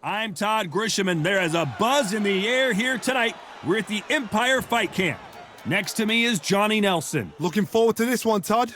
I'm Todd Grisham, and there is a buzz in the air here tonight. We're at the Empire Fight Camp. Next to me is Johnny Nelson. Looking forward to this one, Todd.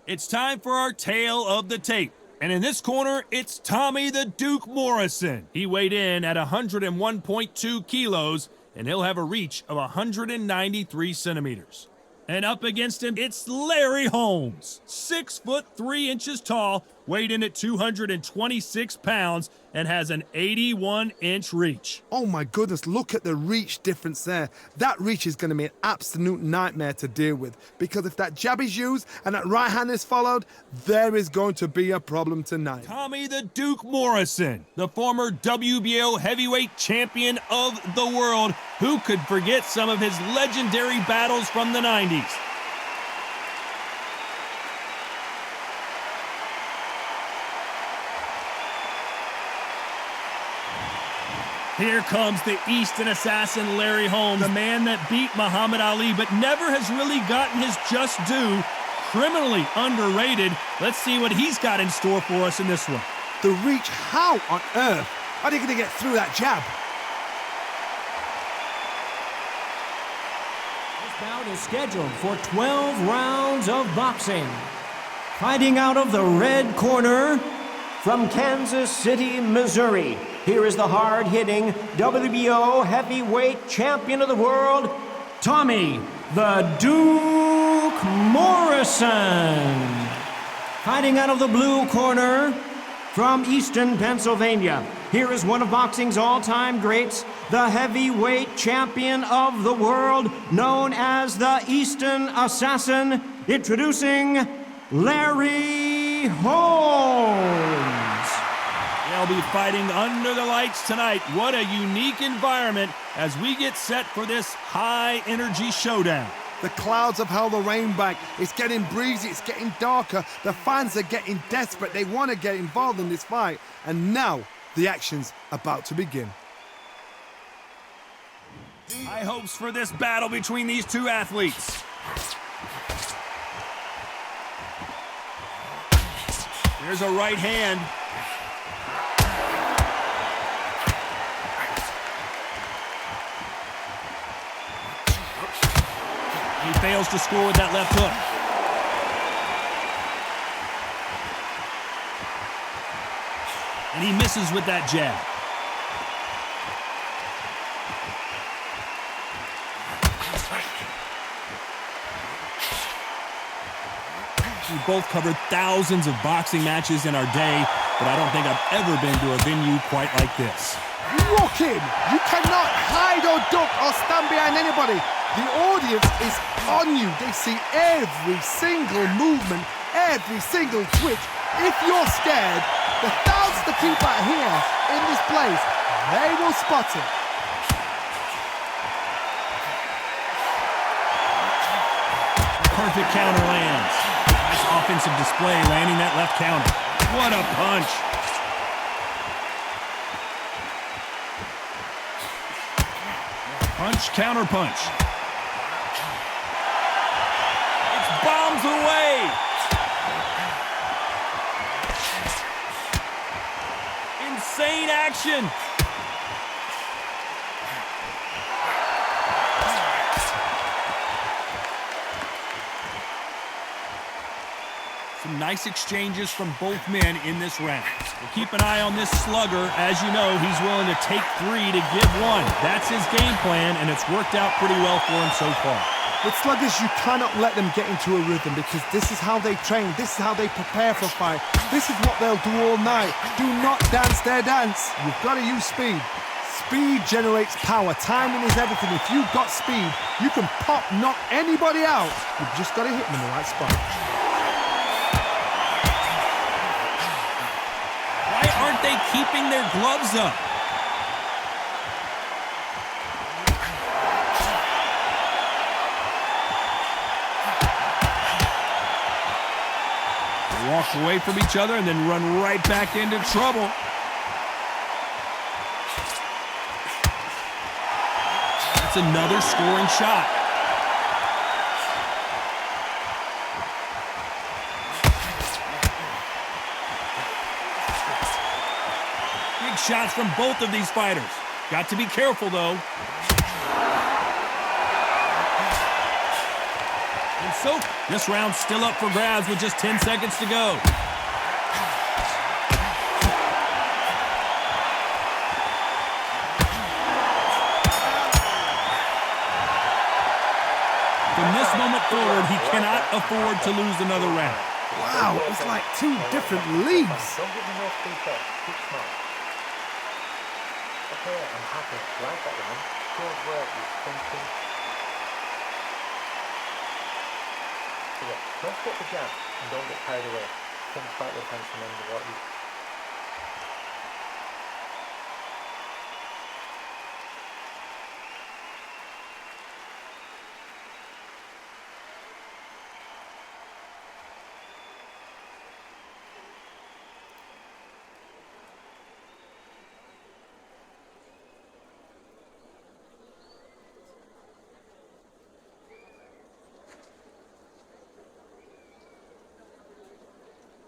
It's time for our tale of the tape. And in this corner, it's Tommy the Duke Morrison. He weighed in at 101.2 kilos, and he'll have a reach of 193 centimeters. And up against him, it's Larry Holmes, 6 foot 3 inches tall, weighed in at 226 pounds, and has an 81-inch reach. Oh my goodness, look at the reach difference there. That reach is going to be an absolute nightmare to deal with, because if that jab is used and that right hand is followed, there is going to be a problem tonight. Tommy the Duke Morrison, the former WBO heavyweight champion of the world, who could forget some of his legendary battles from the 90s. Here comes the Eastern assassin, Larry Holmes, the man that beat Muhammad Ali but never has really gotten his just due. Criminally underrated. Let's see what he's got in store for us in this one. The reach, how on earth are they going to get through that jab? This bout is scheduled for 12 rounds of boxing. Fighting out of the red corner, from Kansas City, Missouri, here is the hard-hitting WBO heavyweight champion of the world, Tommy the Duke Morrison. Fighting out of the blue corner, from Easton, Pennsylvania, here is one of boxing's all-time greats, the heavyweight champion of the world, known as the Easton Assassin, introducing Larry Holmes. They'll be fighting under the lights tonight. What a unique environment as we get set for this high-energy showdown. The clouds have held the rain back. It's getting breezy, it's getting darker. The fans are getting desperate. They want to get involved in this fight. And now, the action's about to begin. High hopes for this battle between these two athletes. There's a right hand. He fails to score with that left hook. And he misses with that jab. We both covered thousands of boxing matches in our day, but I don't think I've ever been to a venue quite like this. Walk in. You cannot hide or duck or stand behind anybody. The audience is on you. They see every single movement, every single twitch. If you're scared, the thousands of people out here in this place, they will spot it. Perfect counter lands. Nice offensive display, landing that left counter. What a punch. Punch, counter punch. Bombs away! Insane action! Some nice exchanges from both men in this round. We'll keep an eye on this slugger. As you know, he's willing to take 3 to give 1. That's his game plan, and it's worked out pretty well for him so far. With sluggers, you cannot let them get into a rhythm, because this is how they train, this is how they prepare for a fight. This is what they'll do all night. Do not dance their dance. You've got to use speed. Speed generates power. Timing is everything. If you've got speed, you can knock anybody out. You've just got to hit them in the right spot. Why aren't they keeping their gloves up? Walk away from each other and then run right back into trouble. That's another scoring shot. shots from both of these fighters. Got to be careful, though. And so, this round's still up for grabs with just 10 seconds to go. From this moment forward, he cannot afford to lose another round. Wow, it's like two different leagues. Don't give me no feedback. Keep smart. Okay, I'm happy. Like that one. Good work. You're thinking. So yeah, don't stop the jab and don't get carried away. Think back with hands and remember what you.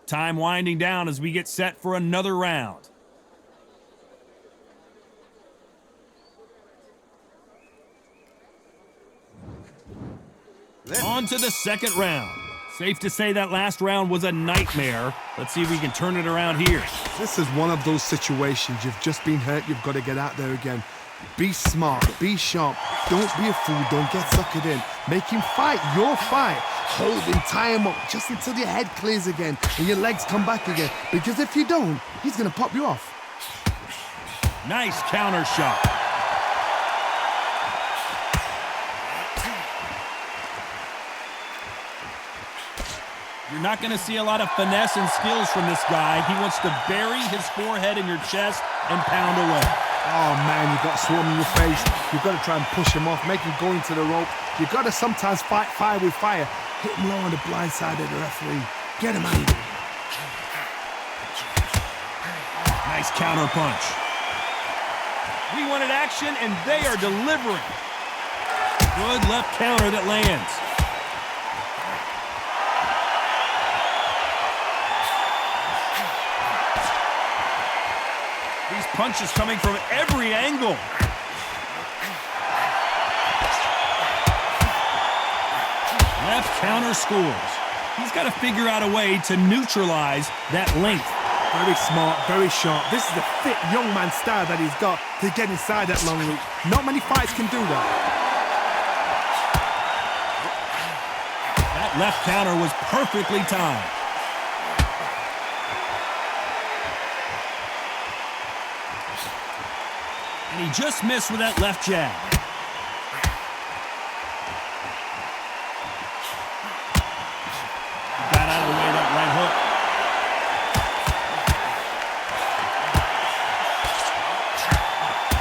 Time winding down as we get set for another round. On to the second round. Safe to say that last round was a nightmare. Let's see if we can turn it around here. This is one of those situations. You've just been hurt. You've got to get out there again. Be smart. Be sharp. Don't be a fool. Don't get suckered in. Make him fight your fight. Hold him, tie him up just until your head clears again and your legs come back again. Because if you don't, he's going to pop you off. Nice counter shot. You're not going to see a lot of finesse and skills from this guy. He wants to bury his forehead in your chest and pound away. Oh man, you've got swarm in your face. You've got to try and push him off, make him go into the rope. You've got to sometimes fight fire with fire. Hit him low on the blind side of the referee. Get him angry. Nice counter punch. We wanted action, and they are delivering. Good left counter that lands. These punches coming from every angle. Left counter scores. He's got to figure out a way to neutralize that length. Very smart, very sharp. This is a fit young man style that he's got to get inside that long reach. Not many fights can do that. That left counter was perfectly timed. And he just missed with that left jab. Got out of the way of that right hook.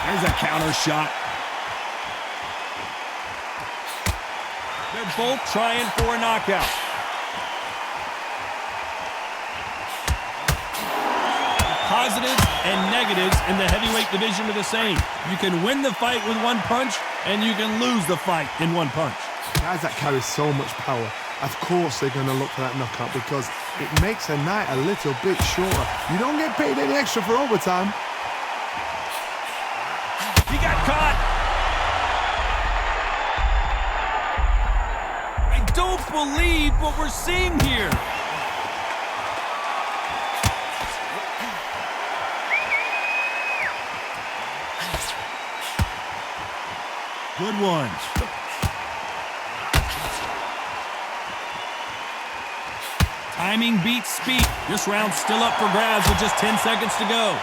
There's a counter shot. They're both trying for a knockout. Positives and negatives in the heavyweight division are the same. You can win the fight with one punch, and you can lose the fight in one punch. Guys that carry so much power, of course they're going to look for that knockout because it makes a night a little bit shorter. You don't get paid any extra for overtime. He got caught. I don't believe what we're seeing here. Good one. Timing beats speed. This round's still up for grabs with just 10 seconds to go.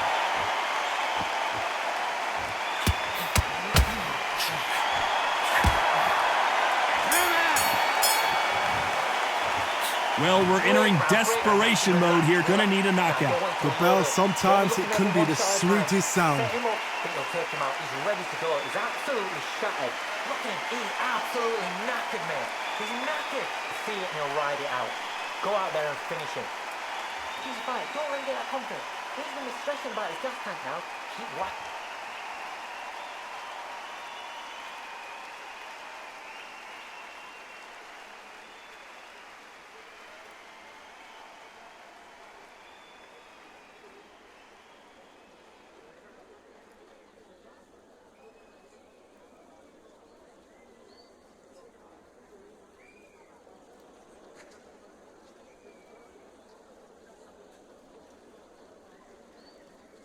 Well, we're entering desperation mode here. Gonna need a knockout. The bell, sometimes it can be the sweetest sound. Set him up. I think they'll take him out. He's ready to go. He's absolutely shattered. Look at him. He's absolutely knackered, mate. He's knackered. See it and he'll ride it out. Go out there and finish him. He's right. Don't let him get that confidence. He's going to be stressing about his gas tank now. Keep whack.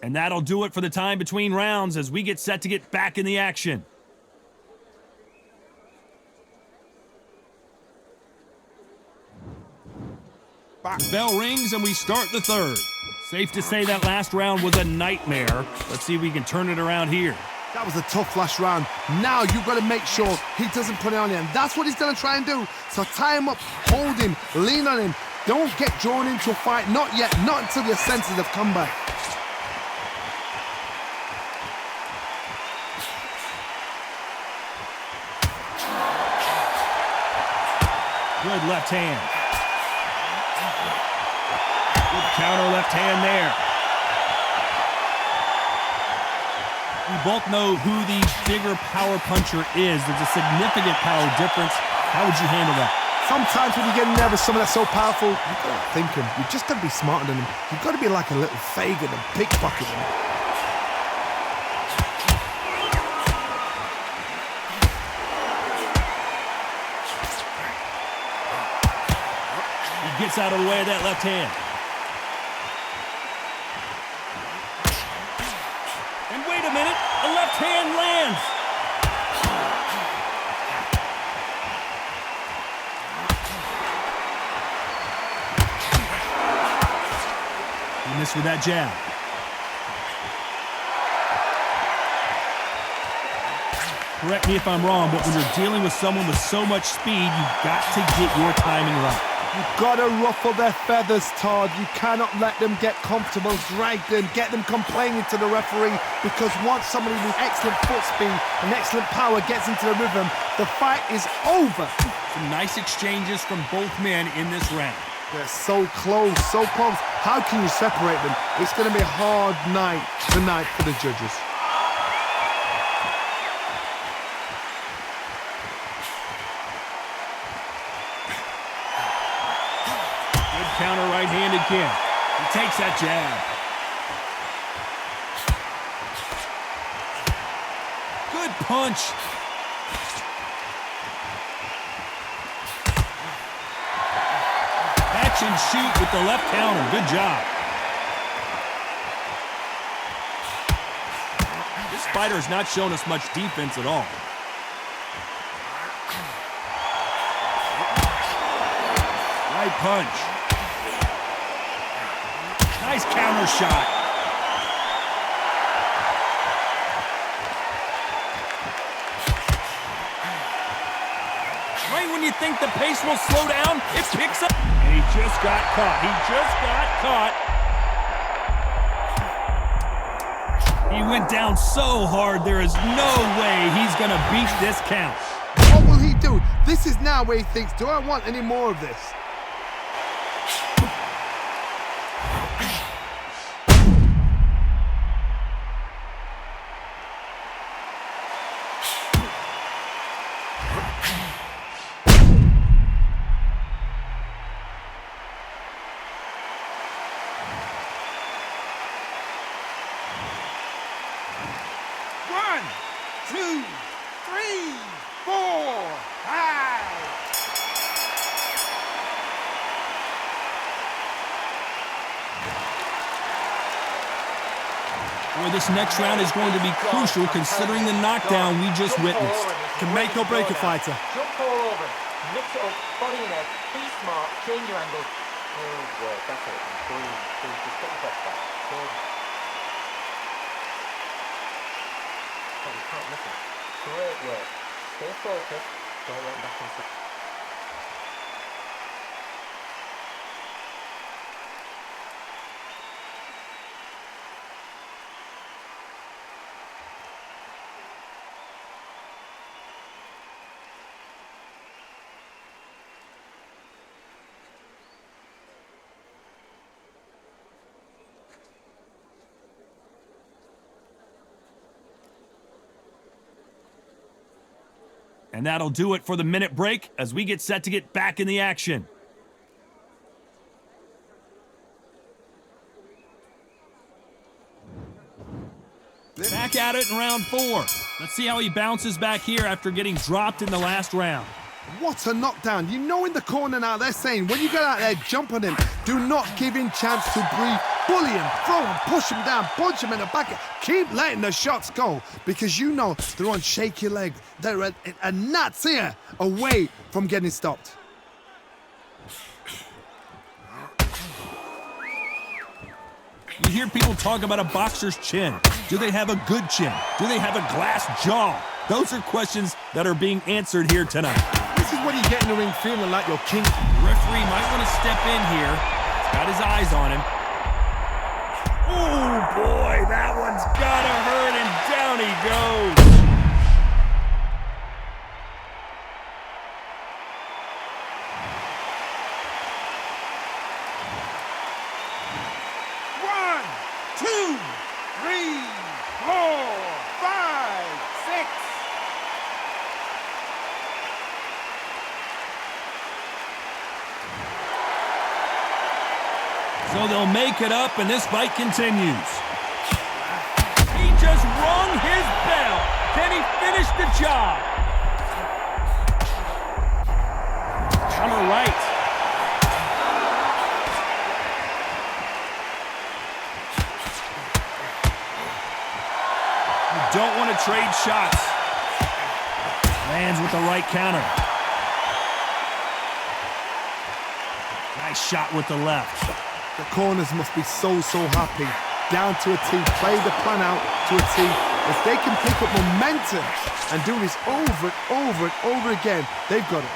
And that'll do it for the time between rounds as we get set to get back in the action. Bell rings and we start the third. Safe to say that last round was a nightmare. Let's see if we can turn it around here. That was a tough last round. Now you've got to make sure he doesn't put it on him. That's what he's going to try and do. So tie him up, hold him, lean on him. Don't get drawn into a fight. Not yet. Not until your senses have come back. Good left hand. Good counter left hand there. We both know who the bigger power puncher is. There's a significant power difference. How would you handle that? Sometimes when you get nervous, someone that's so powerful, you've got to think him. You've just got to be smarter than him. You've got to be like a little Fagin and pickpocket him. He gets out of the way of that left hand. And wait a minute, a left hand lands. He missed with that jab. Correct me if I'm wrong, but when you're dealing with someone with so much speed, you've got to get your timing right. You've got to ruffle their feathers, Todd. You cannot let them get comfortable, drag them, get them complaining to the referee, because once somebody with excellent foot speed and excellent power gets into the rhythm, the fight is over. Some nice exchanges from both men in this round. They're so close, so close. How can you separate them? It's going to be a hard night tonight for the judges. Counter right-handed kick. He takes that jab. Good punch. Catch and shoot with the left counter. Good job. This fighter has not shown us much defense at all. Right punch. Nice counter shot. Right when you think the pace will slow down, it picks up. And he just got caught. He just got caught. He went down so hard, there is no way he's going to beat this count. What will he do? This is now where he thinks, do I want any more of this? Boy, this next round is going to be crucial considering the knockdown we just witnessed. Can make or break a fighter. Jump all over, mix it up, body and head, be smart, change your angle. Good work, that's it. Breathe, just get your breath back. Good. Oh, you can't miss it. Great work. Stay focused, don't let him back into it. And that'll do it for the minute break as we get set to get back in the action. Back at it in round 4. Let's see how he bounces back here after getting dropped in the last round. What a knockdown. You know in the corner now they're saying, when you get out there, jump on him. Do not give him chance to breathe. bully him, throw him, push him down, punch him in the back. Keep letting the shots go because you know they're on shaky legs. They're a gnat's ear away from getting stopped. You hear people talk about a boxer's chin. Do they have a good chin? Do they have a glass jaw? Those are questions that are being answered here tonight. This is when you get in the ring feeling like you're king. The referee might want to step in here. He's got his eyes on him. Oh boy, that one's gotta hurt, and down he goes. So they'll make it up, and this fight continues. He just rung his bell. Can he finish the job? Hammer right. You don't want to trade shots. Lands with the right counter. Nice shot with the left. The corners must be so happy. Down to a T, play the plan out to a T. If they can pick up momentum and do this over and over and over again, they've got it.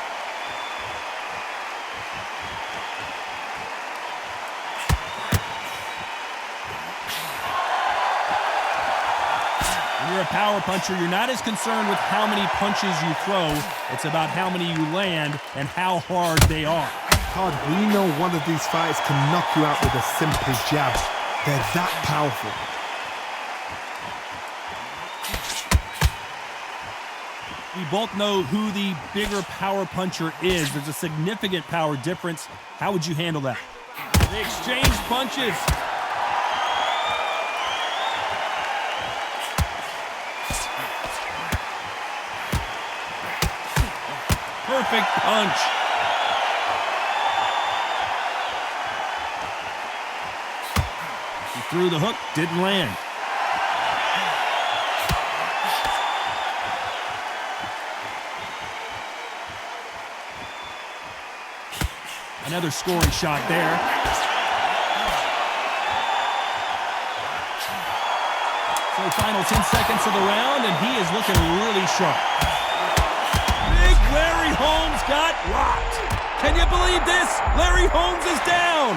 When you're a power puncher, you're not as concerned with how many punches you throw. It's about how many you land and how hard they are. Todd, we know one of these fighters can knock you out with a simple jab. They're that powerful. We both know who the bigger power puncher is. There's a significant power difference. How would you handle that? They exchange punches. Perfect punch. He threw the hook, didn't land. Another scoring shot there. So final 10 seconds of the round, and he is looking really sharp. Big Larry Holmes got rocked. Can you believe this? Larry Holmes is down.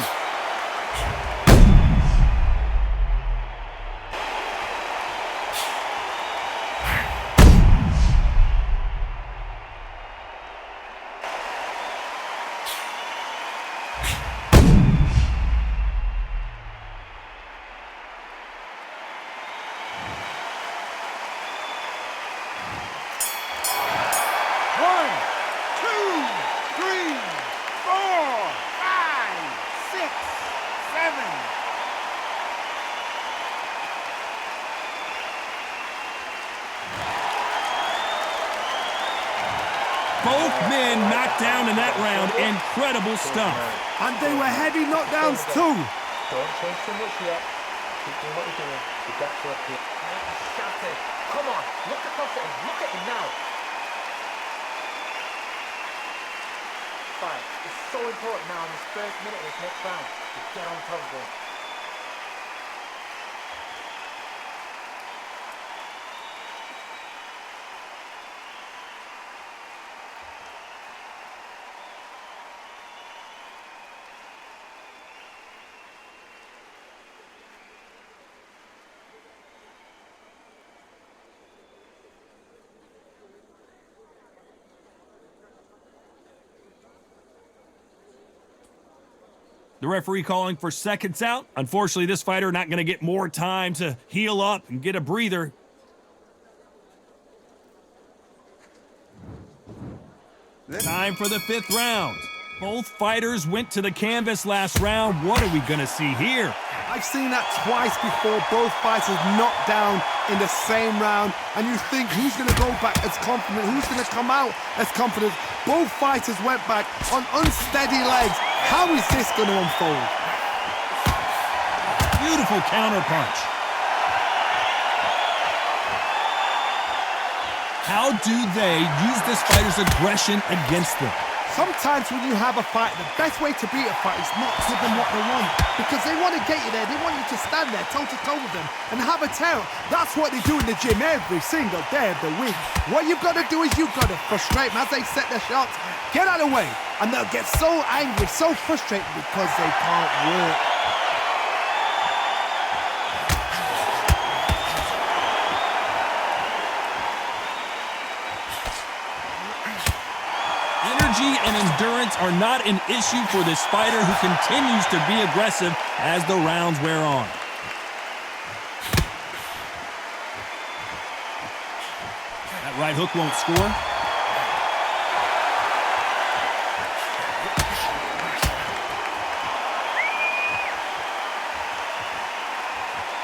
Both men knocked down in that round. Incredible stuff. And they were heavy knockdowns too. Don't change too much yet. Keep doing what you're doing. You've got to appear. Make it shattered. Come on. Look across it and look at him now. Fine. It's so important now in this first minute of this next round to get on top of him. The referee calling for seconds out. Unfortunately, this fighter not going to get more time to heal up and get a breather. Time for the 5th round. Both fighters went to the canvas last round. What are we going to see here? I've seen that twice before, both fighters knocked down in the same round, and you think, who's going to go back as confident? Who's going to come out as confident? Both fighters went back on unsteady legs. How is this going to unfold? Beautiful counterpunch. How do they use this fighter's aggression against them? Sometimes when you have a fight, the best way to beat a fight is not give them what they want. Because they want to get you there. They want you to stand there toe-to-toe with them and have a tail. That's what they do in the gym every single day of the week. What you've got to do is you've got to frustrate them as they set their shots. Get out of the way. And they'll get so angry, so frustrated because they can't work. Energy and endurance are not an issue for this fighter who continues to be aggressive as the rounds wear on. That right hook won't score.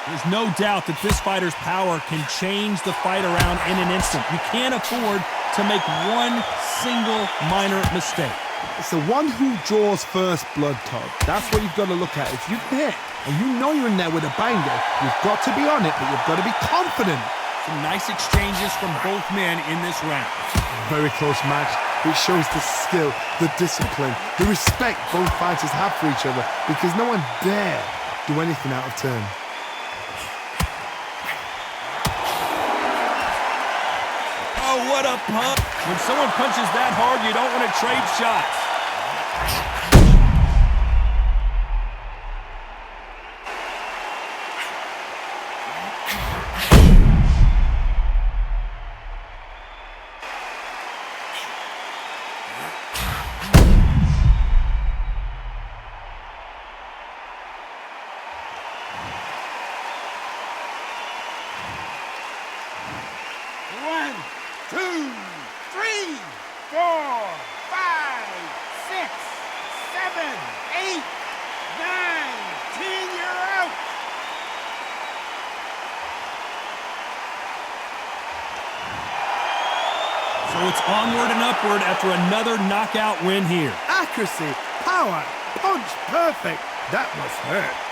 There's no doubt that this fighter's power can change the fight around in an instant. You can't afford to make one single minor mistake. It's the one who draws first blood, Todd. That's what you've got to look at. If you hit and you know you're in there with a banger, you've got to be on it, but you've got to be confident. Some nice exchanges from both men in this round. Very close match. It shows the skill, the discipline, the respect both fighters have for each other because no one dare do anything out of turn. Oh, what a pump. When someone punches that hard, you don't want to trade shots. One, 2, 3, 4, 5, 6, 7, 8, 9, 10, you're out. So it's onward and upward after another knockout win here. Accuracy, power, punch, perfect. That must hurt.